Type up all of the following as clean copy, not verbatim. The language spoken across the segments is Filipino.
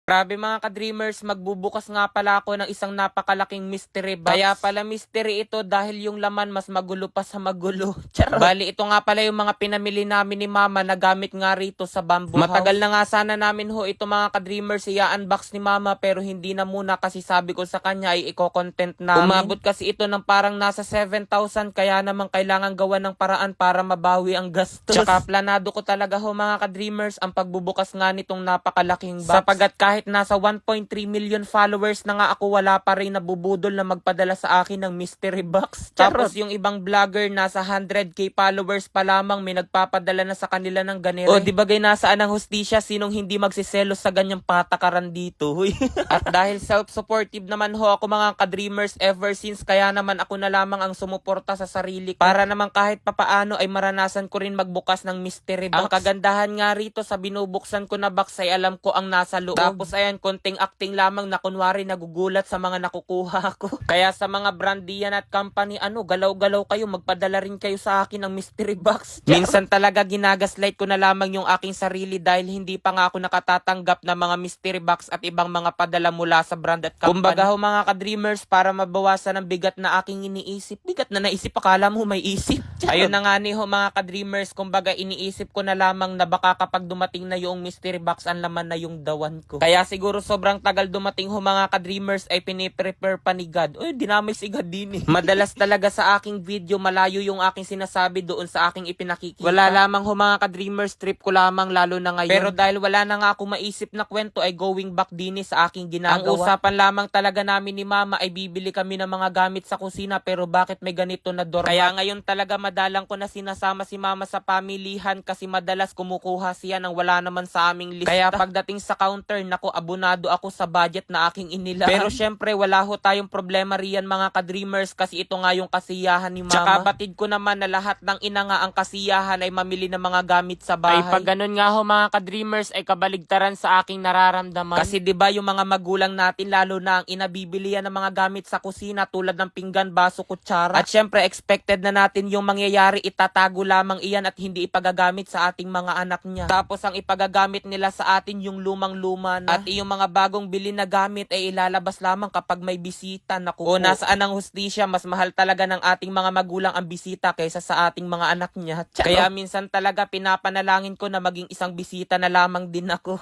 Grabe mga ka-dreamers, magbubukas nga pala ako ng isang napakalaking mystery box. Kaya pala mystery ito dahil yung laman mas magulo pa sa magulo. Charot. Bali, ito nga pala yung mga pinamili namin ni Mama na gamit nga rito sa bamboo house. Matagal na nga sana namin ho ito mga ka-dreamers i-unbox ni Mama pero hindi na muna kasi sabi ko sa kanya ay i-content namin. Umabot kasi ito ng parang nasa 7,000 kaya naman kailangan gawan ng paraan para mabawi ang gastos. Tsaka planado ko talaga ho mga ka-dreamers ang pagbubukas nga nitong napakalaking box. Sapagat kahit nasa 1.3 million followers na nga ako, wala pa rin nabubudol na magpadala sa akin ng mystery box. Tapos yung ibang vlogger nasa 100k followers pa lamang may nagpapadala na sa kanila ng ganire. O di bagay nasaan ang hustisya, sinong hindi magsiselos sa ganyang patakaran dito. Huy. At dahil self-supportive naman ho ako mga ka-dreamers ever since, kaya naman ako na lamang ang sumuporta sa sarili ko. Para naman kahit papaano ay maranasan ko rin magbukas ng mystery box. Ang kagandahan nga rito sa binubuksan ko na box ay alam ko ang nasa loob. Tapos ayan, konting acting lamang na kunwari nagugulat sa mga nakukuha ko. Kaya sa mga brand diyan at company, galaw-galaw kayo, magpadala rin kayo sa akin ng mystery box. Minsan talaga ginagaslight ko na lamang yung aking sarili dahil hindi pa nga ako nakatatanggap ng mga mystery box at ibang mga padala mula sa brand at company. Kumbaga ho mga ka-dreamers, para mabawasan ang bigat na aking iniisip. Bigat na naisip, akala mo may isip. Ayun na nga ni ho mga ka-dreamers, kumbaga iniisip ko na lamang na baka kapag dumating na yung mystery box, ang laman na yung dawan ko. Kaya siguro sobrang tagal dumating ho mga ka-dreamers ay piniprepare pa ni God. Uy, dinamay si God din eh. Madalas talaga sa aking video, malayo yung aking sinasabi doon sa aking ipinakikita. Wala lamang ho mga ka-dreamers, trip ko lamang lalo na ngayon. Pero dahil wala na nga ako maisip na kwento ay going back din sa aking ginagawa. Ang usapan lamang talaga namin ni Mama ay bibili kami ng mga gamit sa kusina pero bakit may ganito na doormat? Kaya ngayon talaga madalang ko na sinasama si Mama sa pamilihan kasi madalas kumukuha siya ng wala naman sa aming lista. Kaya pagdating sa counter, nako, abunado ako sa budget na aking inilaan. Pero syempre wala ho tayong problema riyan mga ka-dreamers kasi ito nga yung kasiyahan ni Mama. Tsaka batid ko naman na lahat ng ina nga ang kasiyahan ay mamili ng mga gamit sa bahay. Ay pag ganun nga ho mga ka-dreamers ay kabaligtaran sa aking nararamdaman. Kasi 'di ba yung mga magulang natin lalo na ang inabibili yan ng mga gamit sa kusina tulad ng pinggan, baso, kutsara. At syempre expected na natin yung mangyayari, itatago lamang iyan at hindi ipagagamit sa ating mga anak niya. Tapos ang ipagagamit nila sa atin yung lumang-luma na. At yung mga bagong bili na gamit ay ilalabas lamang kapag may bisita. Naku, o nasaan ang hustisya, mas mahal talaga ng ating mga magulang ang bisita kaysa sa ating mga anak niya. Kaya minsan talaga pinapanalangin ko na maging isang bisita na lamang din ako.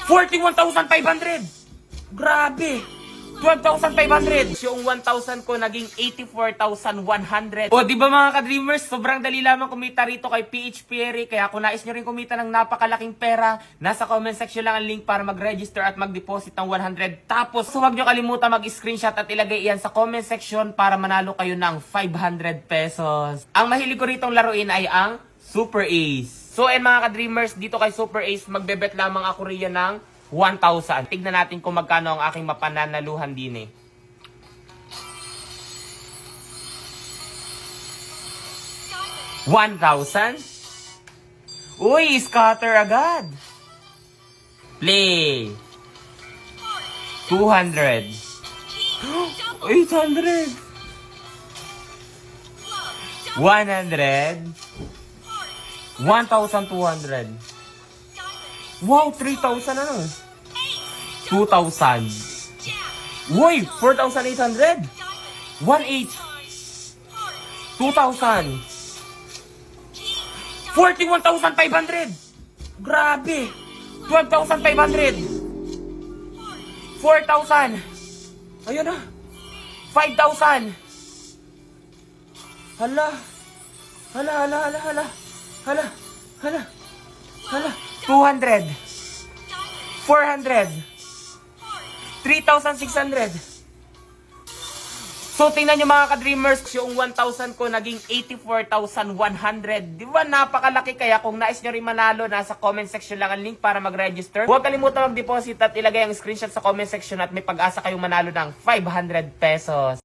41,500! Grabe! 12,500! Yung 1,000 ko naging 84,100. O di ba mga ka-dreamers, sobrang dali lamang kumita rito kay PH Perry. Kaya kung nais nyo rin kumita ng napakalaking pera, nasa comment section lang ang link para mag-register at mag-deposit ng 100. Tapos huwag nyo kalimutan mag-screenshot at ilagay iyan sa comment section para manalo kayo ng 500 pesos. Ang mahilig ko ritong laruin ay ang Super Ace. So mga ka-dreamers, dito kay Super Ace, magbebet lamang ako riyan ng 1,000. Tignan natin kung magkano ang aking mapananaluhan din eh. $1,000? Uy, scatter agad. Play. 200. 800. 100. 1,200. Wow, 3,000 ano? 2,000. Uy, 4,800. 1,800. 2,000. 41,500. Grabe. 12,500. 4,000. Ayun na. 5,000. Hala. Hala. 200. 400. 3,600. So, tingnan nyo mga ka-dreamers, yung 1,000 ko naging 84,100. Di ba napakalaki? Kaya kung nais nyo rin manalo, nasa comment section lang ang link para mag-register. Huwag kalimutan mag-deposit at ilagay ang screenshot sa comment section at may pag-asa kayong manalo ng 500 pesos.